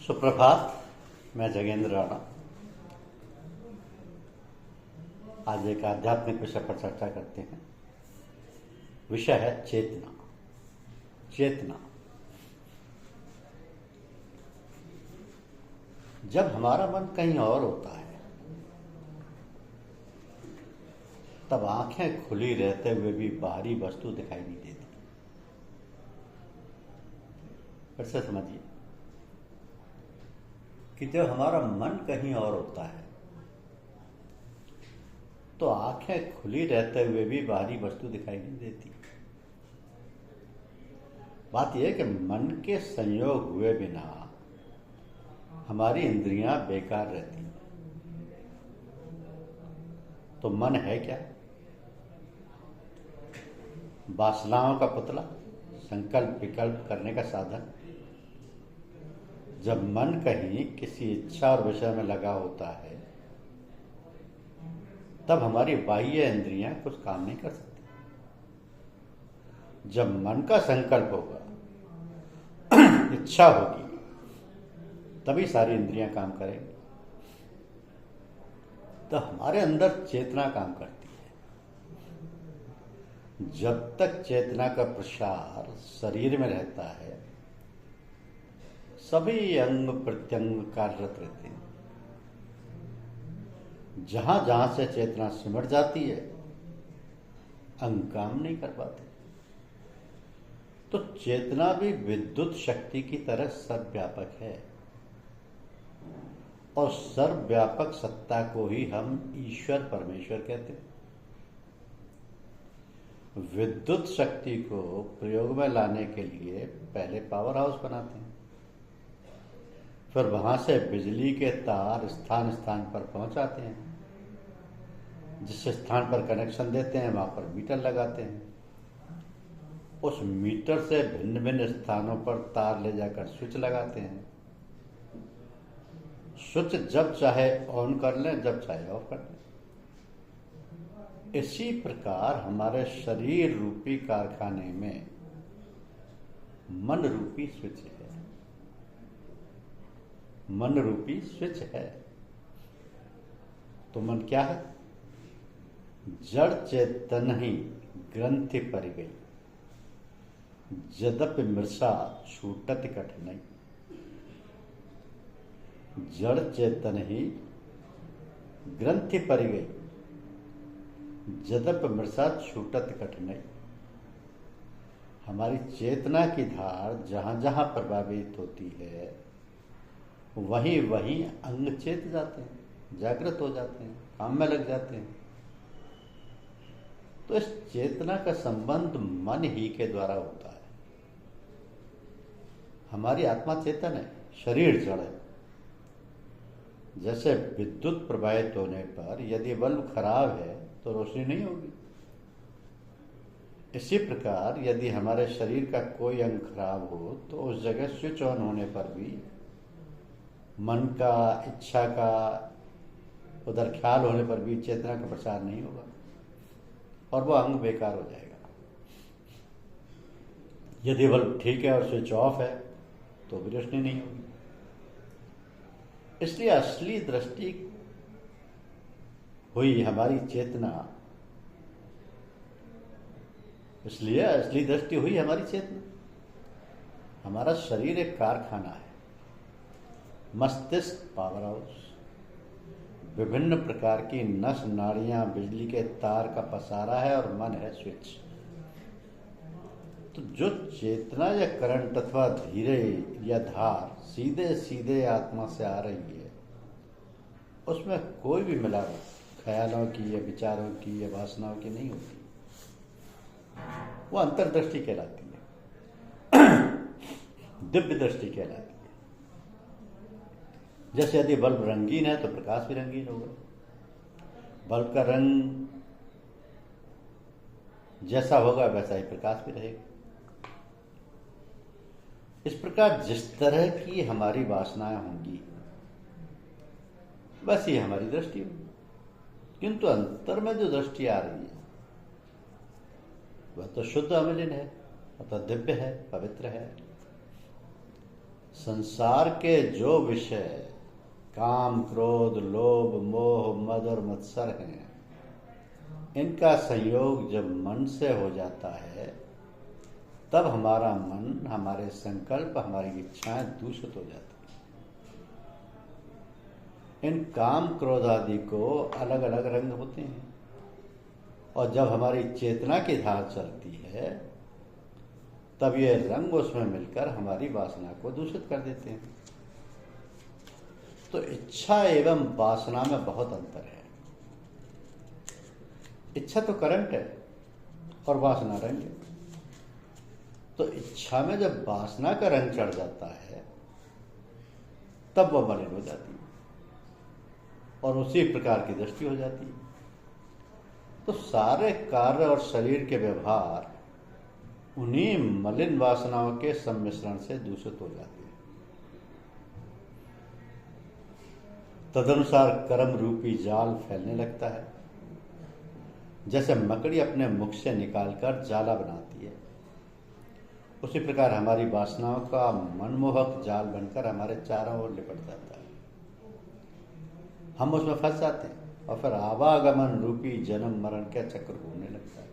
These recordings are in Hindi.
सुप्रभात। मैं जगेंद्र राणा। आज एक आध्यात्मिक विषय पर चर्चा करते हैं। विषय है चेतना। चेतना जब हमारा मन कहीं और होता है तब आंखें खुली रहते हुए भी बाहरी वस्तु दिखाई नहीं देती। फिर से समझिए कि जब हमारा मन कहीं और होता है तो आंखें खुली रहते हुए भी बाहरी वस्तु दिखाई नहीं देती। बात यह है कि मन के संयोग हुए बिना हमारी इंद्रियां बेकार रहती हैं। तो मन है क्या? वासनाओं का पुतला, संकल्प विकल्प करने का साधन। जब मन कहीं किसी इच्छा और विषय में लगा होता है तब हमारी बाह्य इंद्रियां कुछ काम नहीं कर सकती। जब मन का संकल्प होगा, इच्छा होगी, तभी सारी इंद्रियां काम करेंगी। तो हमारे अंदर चेतना काम करती है। जब तक चेतना का प्रसार शरीर में रहता है सभी अंग प्रत्यंग कार्यरत रहते हैं। जहां जहां से चेतना सिमट जाती है अंग काम नहीं कर पाते। तो चेतना भी विद्युत शक्ति की तरह सर्वव्यापक है और सर्वव्यापक सत्ता को ही हम ईश्वर परमेश्वर कहते हैं। विद्युत शक्ति को प्रयोग में लाने के लिए पहले पावर हाउस बनाते हैं, फिर वहां से बिजली के तार स्थान स्थान पर पहुंचाते हैं। जिस स्थान पर कनेक्शन देते हैं वहां पर मीटर लगाते हैं। उस मीटर से भिन्न भिन्न स्थानों पर तार ले जाकर स्विच लगाते हैं। स्विच जब चाहे ऑन कर लें, जब चाहे ऑफ कर लें। इसी प्रकार हमारे शरीर रूपी कारखाने में मन रूपी स्विच है। मन रूपी स्विच है। तो मन क्या है? जड़ चेतन ही ग्रंथि पर गई, जदप मृषा छूटत कठिनाई। जड़ चेतन ही ग्रंथि पर गई, जदप मृषा छूटत कठिनाई। हमारी चेतना की धार जहां जहां प्रभावित होती है वहीं वहीं अंग चेत जाते हैं, जागृत हो जाते हैं, काम में लग जाते हैं। तो इस चेतना का संबंध मन ही के द्वारा होता है। हमारी आत्मा चेतन है, शरीर जड़ है। जैसे विद्युत प्रवाहित होने पर यदि बल्ब खराब है तो रोशनी नहीं होगी, इसी प्रकार यदि हमारे शरीर का कोई अंग खराब हो तो उस जगह स्विच ऑन होने पर भी मन का, इच्छा का, उधर ख्याल होने पर भी चेतना का प्रसार नहीं होगा और वो अंग बेकार हो जाएगा। यदि बल्ब ठीक है और स्विच ऑफ है तो भी रोशनी नहीं होगी। इसलिए असली दृष्टि हुई हमारी चेतना। इसलिए असली दृष्टि हुई हमारी चेतना। हमारा शरीर एक कारखाना है, मस्तिष्क पावर हाउस, विभिन्न प्रकार की नस नाड़ियां, बिजली के तार का पसारा है और मन है स्विच। तो जो चेतना या करंट अथवा धीरे या धार सीधे सीधे आत्मा से आ रही है उसमें कोई भी मिलावट ख्यालों की या विचारों की या वासनाओं की नहीं होती। वो अंतर्दृष्टि कहलाती है, दिव्य दृष्टि कहलाती है। जैसे यदि बल्ब रंगीन है तो प्रकाश भी रंगीन होगा। बल्ब का रंग जैसा होगा वैसा ही प्रकाश भी रहेगा। इस प्रकार जिस तरह की हमारी वासनाएं होंगी वैसी हमारी दृष्टि होगी। किंतु अंतर में जो दृष्टि आ रही है वह तो शुद्ध अमलिन है, अतः दिव्य है, पवित्र है। संसार के जो विषय काम, क्रोध, लोभ, मोह, मद और मत्सर हैं, इनका संयोग जब मन से हो जाता है तब हमारा मन, हमारे संकल्प, हमारी इच्छाएं दूषित हो जाती हैं। इन काम, क्रोध आदि को अलग अलग रंग होते हैं और जब हमारी चेतना की धार चलती है तब ये रंग उसमें मिलकर हमारी वासना को दूषित कर देते हैं। तो इच्छा एवं वासना में बहुत अंतर है। इच्छा तो करंट है और वासना रंग है। तो इच्छा में जब वासना का रंग चढ़ जाता है तब वह मलिन हो जाती है और उसी प्रकार की दृष्टि हो जाती है। तो सारे कार्य और शरीर के व्यवहार उन्हीं मलिन वासनाओं के सम्मिश्रण से दूषित हो जाते हैं। तदनुसार कर्म रूपी जाल फैलने लगता है। जैसे मकड़ी अपने मुख से निकालकर जाला बनाती है, उसी प्रकार हमारी वासनाओं का मनमोहक जाल बनकर हमारे चारों ओर लिपट जाता है। हम उसमें फंस जाते हैं और फिर आवागमन रूपी जन्म मरण का चक्र घूमने लगता है।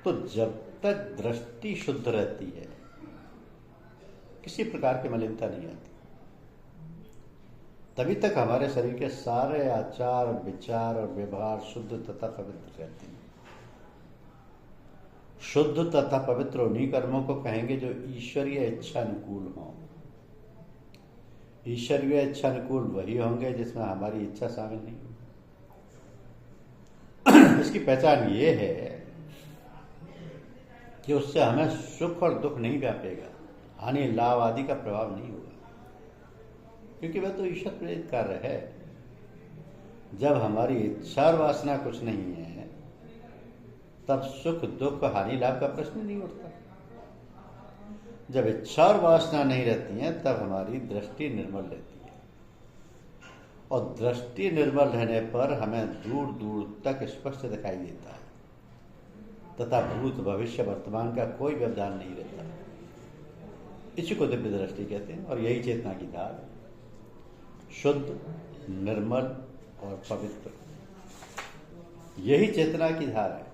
तो जब तक दृष्टि शुद्ध रहती है, किसी प्रकार की मलिनता नहीं आती, तभी तक हमारे शरीर के सारे आचार, विचार और व्यवहार शुद्ध तथा पवित्र रहते हैं। शुद्ध तथा पवित्र उन्हीं कर्मों को कहेंगे जो ईश्वरीय इच्छा अनुकूल हों। ईश्वरीय इच्छा अनुकूल वही होंगे जिसमें हमारी इच्छा शामिल नहीं हो। इसकी पहचान ये है कि उससे हमें सुख और दुख नहीं व्यापेगा, हानि लाभ आदि का प्रभाव नहीं होगा, क्योंकि वह तो ईश्वर प्रेरित कार्य है। जब हमारी इच्छा और वासना कुछ नहीं है तब सुख दुख हानि लाभ का प्रश्न नहीं उठता। जब इच्छा और वासना नहीं रहती है तब हमारी दृष्टि निर्मल रहती है और दृष्टि निर्मल रहने पर हमें दूर दूर तक स्पष्ट दिखाई देता है तथा भूत भविष्य वर्तमान का कोई व्यवधान नहीं रहता। इसी को दिव्य दृष्टि कहते हैं और यही चेतना की धार है, शुद्ध, निर्मल और पवित्र। यही चेतना की धार है।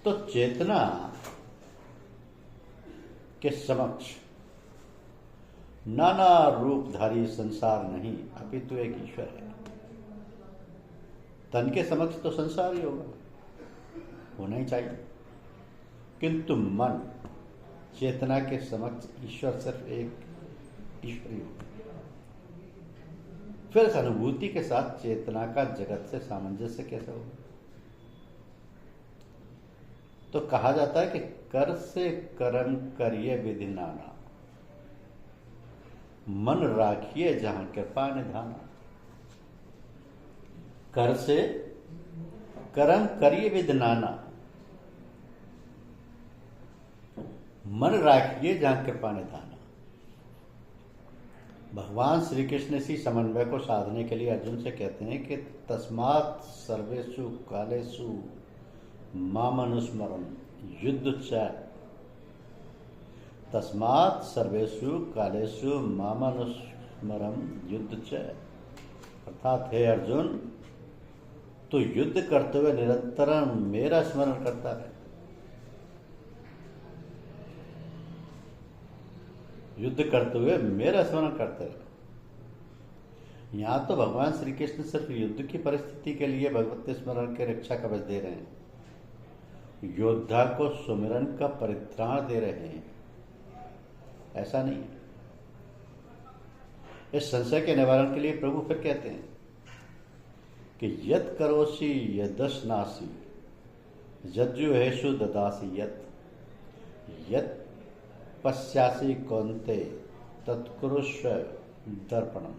तो चेतना के समक्ष नाना रूपधारी संसार नहीं, अपितु एक ईश्वर है। तन के समक्ष तो संसार ही होगा, होना ही चाहिए, किंतु मन, चेतना के समक्ष ईश्वर सिर्फ एक ईश्वर ही होगा। फिर इस अनुभूति के साथ चेतना का जगत से सामंजस्य कैसे होगा? तो कहा जाता है कि कर से कर्म करिए विधि नाना, मन राखिए जहां कृपा निधाना। कर से कर्म करिए विधि नाना, मन राखिए जहां कृपा निधाना। भगवान श्री कृष्ण इसी समन्वय को साधने के लिए अर्जुन से कहते हैं कि तस्मात् सर्वेषु कालेषु मामनुस्मरन् युद्ध च। तस्मात् सर्वेषु कालेषु मामनुस्मरन् युद्ध च। अर्थात हे अर्जुन, तो युद्ध करते हुए निरंतर मेरा स्मरण करता है। युद्ध करते हुए मेरा स्मरण करते रहे। यहां तो भगवान श्री कृष्ण सिर्फ युद्ध की परिस्थिति के लिए भगवत स्मरण के रक्षा कवच दे रहे हैं, योद्धा को सुमिरन का परित्राण दे रहे हैं, ऐसा नहीं। इस संशय के निवारण के लिए प्रभु फिर कहते हैं कि यत् करोसि यदश्नासि यज्जुहेषु ददासि यत् पश्यासि कौन्ते तत्कुरुष्व दर्पणम।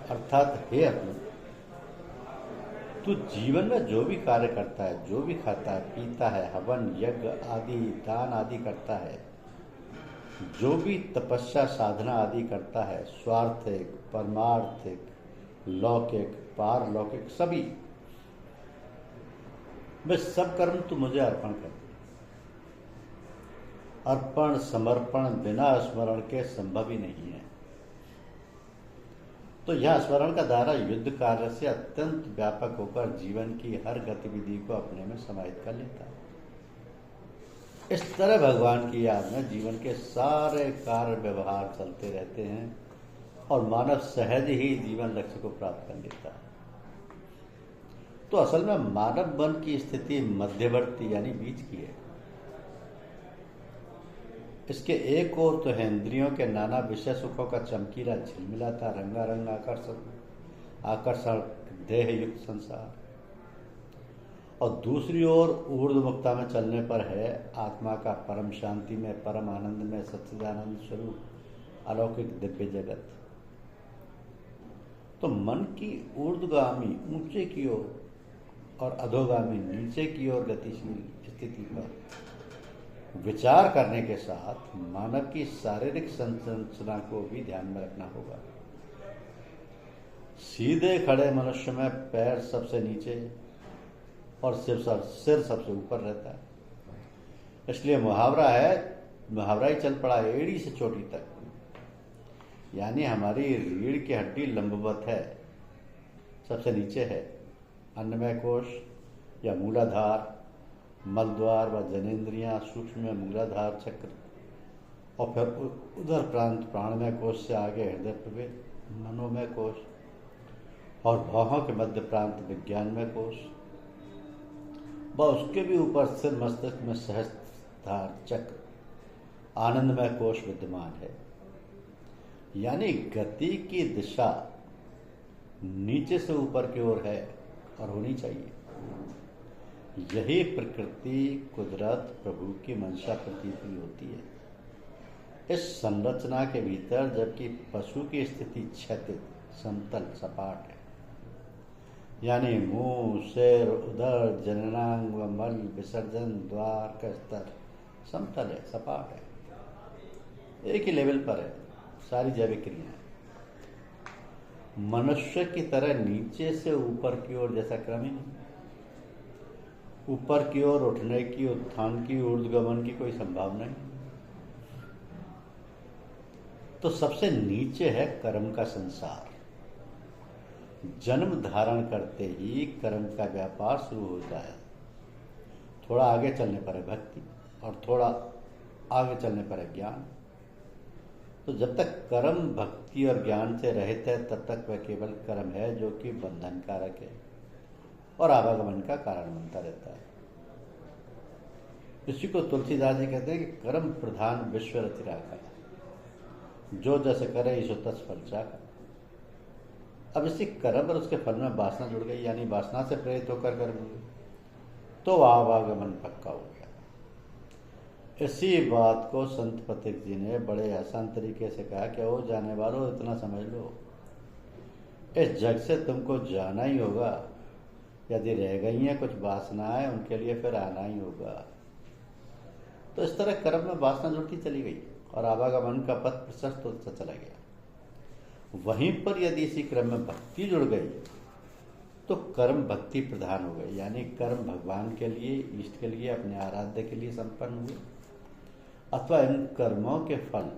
अर्थात हे अर्जुन, तू जीवन में जो भी कार्य करता है, जो भी खाता है, पीता है, हवन यज्ञ आदि दान आदि करता है, जो भी तपस्या साधना आदि करता है, स्वार्थिक परमार्थिक लौकिक पारलौकिक सभी, वे सब कर्म तू मुझे अर्पण कर दे। अर्पण समर्पण बिना स्मरण के संभव ही नहीं है। तो यह स्मरण का दायरा युद्ध कार्य से अत्यंत व्यापक होकर जीवन की हर गतिविधि को अपने में समाहित कर लेता है। इस तरह भगवान की याद में जीवन के सारे कार्य व्यवहार चलते रहते हैं और मानव सहज ही जीवन लक्ष्य को प्राप्त कर लेता है। तो असल में मानव मन की स्थिति मध्यवर्ती यानी बीच की है। इसके एक ओर तो है इंद्रियों के नाना विषय सुखों का चमकीला झिलमिलाता रंगारंग आकर्षण देह युक्त संसार, और दूसरी ओर ऊर्ध्वमुखता में चलने पर है आत्मा का परम शांति में परम आनंद में सच्चिदानंद स्वरूप अलौकिक दिव्य जगत। तो मन की ऊर्ध्वगामी ऊंचे की ओर और अधोगामी नीचे की ओर गतिशील स्थिति पर विचार करने के साथ मानव की शारीरिक संरचना को भी ध्यान में रखना होगा। सीधे खड़े मनुष्य में पैर सबसे नीचे और सिर सबसे ऊपर रहता है। इसलिए मुहावरा ही चल पड़ा एड़ी से चोटी तक, यानी हमारी रीढ़ की हड्डी लंबवत है, सबसे नीचे है अन्नमय कोश या मूलाधार, मलद्वार व जनेन्द्रियां सूक्ष्म मूलाधार चक्र, और फिर उधर प्रांत प्राणमय कोश से आगे हृदय प्रवेश मनोमय कोश, और भौहों के मध्य प्रांत विज्ञानमय कोश, व उसके भी ऊपर सिर मस्तिष्क में सहस्त्रार चक्र आनंदमय कोश विद्यमान है। यानी गति की दिशा नीचे से ऊपर की ओर है और होनी चाहिए। यही प्रकृति कुदरत प्रभु की मंशा प्रतीत होती है। इस संरचना के भीतर जबकि पशु की स्थिति क्षैतिज समतल सपाट है, यानी मुंह सिर उदर जननांग व मल विसर्जन द्वार का स्तर समतल है, सपाट है, एक ही लेवल पर है सारी जैविक क्रियाएं। मनुष्य की तरह नीचे से ऊपर की ओर जैसा क्रम ही नहीं। ऊपर की ओर उठने की, उत्थान की, ऊर्ध्वगमन की कोई संभावना नहीं। तो सबसे नीचे है कर्म का संसार। जन्म धारण करते ही कर्म का व्यापार शुरू होता है। थोड़ा आगे चलने पर है भक्ति और थोड़ा आगे चलने पर है ज्ञान। तो जब तक कर्म भक्ति और ज्ञान से रहित है तब तक वह केवल कर्म है जो कि बंधन कारक है और आवागमन का कारण बनता रहता है। इसी को तुलसीदास जी कहते हैं कि कर्म प्रधान विश्व रचि राखा, जो जैसे करे सो तस फल चाखा। अब इसी कर्म और उसके फल में वासना जुड़ गई, यानी वासना से प्रेरित होकर कर्म हुए तो आवागमन पक्का हो गया। इसी बात को संत पथिक जी ने बड़े आसान तरीके से कहा कि ओ जाने वालों इतना समझ लो, इस जग से तुमको जाना ही होगा। यदि रह गई हैं कुछ वासनाएं उनके लिए फिर आना ही होगा। तो इस तरह कर्म में वासना जुड़ती चली गई और आवागमन का पथ प्रशस्त होता चला गया। वहीं पर यदि इसी क्रम में भक्ति जुड़ गई तो कर्म भक्ति प्रधान हो गई, यानी कर्म भगवान के लिए, इष्ट के लिए, अपने आराध्य के लिए संपन्न हुए, अथवा इन कर्मों के फल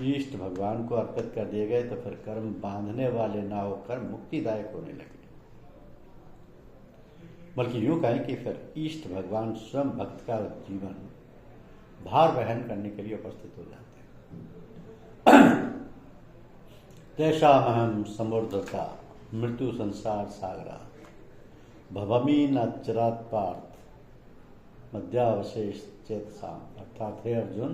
इष्ट भगवान को अर्पित कर दिए गए तो फिर कर्म बांधने वाले ना होकर मुक्तिदायक होने लगे। बल्कि यूं कहें कि फिर इष्ट भगवान स्वयं भक्त का जीवन भार वहन करने के लिए उपस्थित हो जाते हैं। तेषामहं समुद्रता मृत्यु संसार सागरा भवमी न चिरात पार्थ मध्यावशेष चेतसाम। अर्थात हे अर्जुन,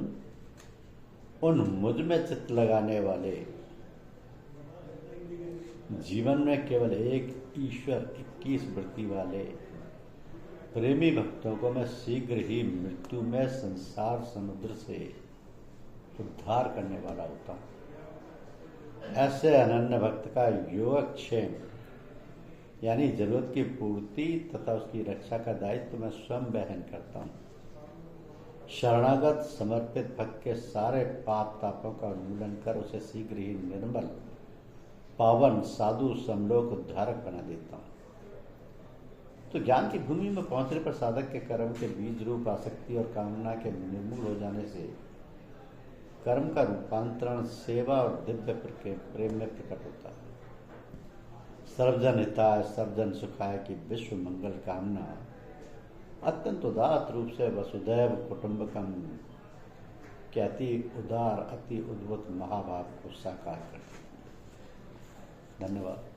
उन मुझ में चित्त लगाने वाले, जीवन में केवल एक ईश्वर 21 वृत्ति वाले प्रेमी भक्तों को मैं शीघ्र ही मृत्यु में संसार समुद्र से उद्धार करने वाला होता हूँ। ऐसे अनन्य भक्त का योगक्षेम यानी जरूरत की पूर्ति तथा उसकी रक्षा का दायित्व मैं स्वयं वहन करता हूँ। शरणागत समर्पित भक्त के सारे पाप तापों का उन्मूलन कर उसे शीघ्र ही निर्मल पावन साधु समलोक उद्धारक बना देता हूँ। तो ज्ञान की भूमि में पहुंचने पर साधक के कर्म के बीज रूप आसक्ति और कामना के निर्मूल हो जाने से कर्म का रूपांतरण सेवा और दिव्य प्रेम में प्रकट होता है। सर्वजन हिताय सर्वजन सुखाय की विश्व मंगल कामना अत्यंत उदात्त रूप से वसुदैव कुटुंबकम के अति उदार अति उद्भुत महाभाव को साकार करती है। धन्यवाद।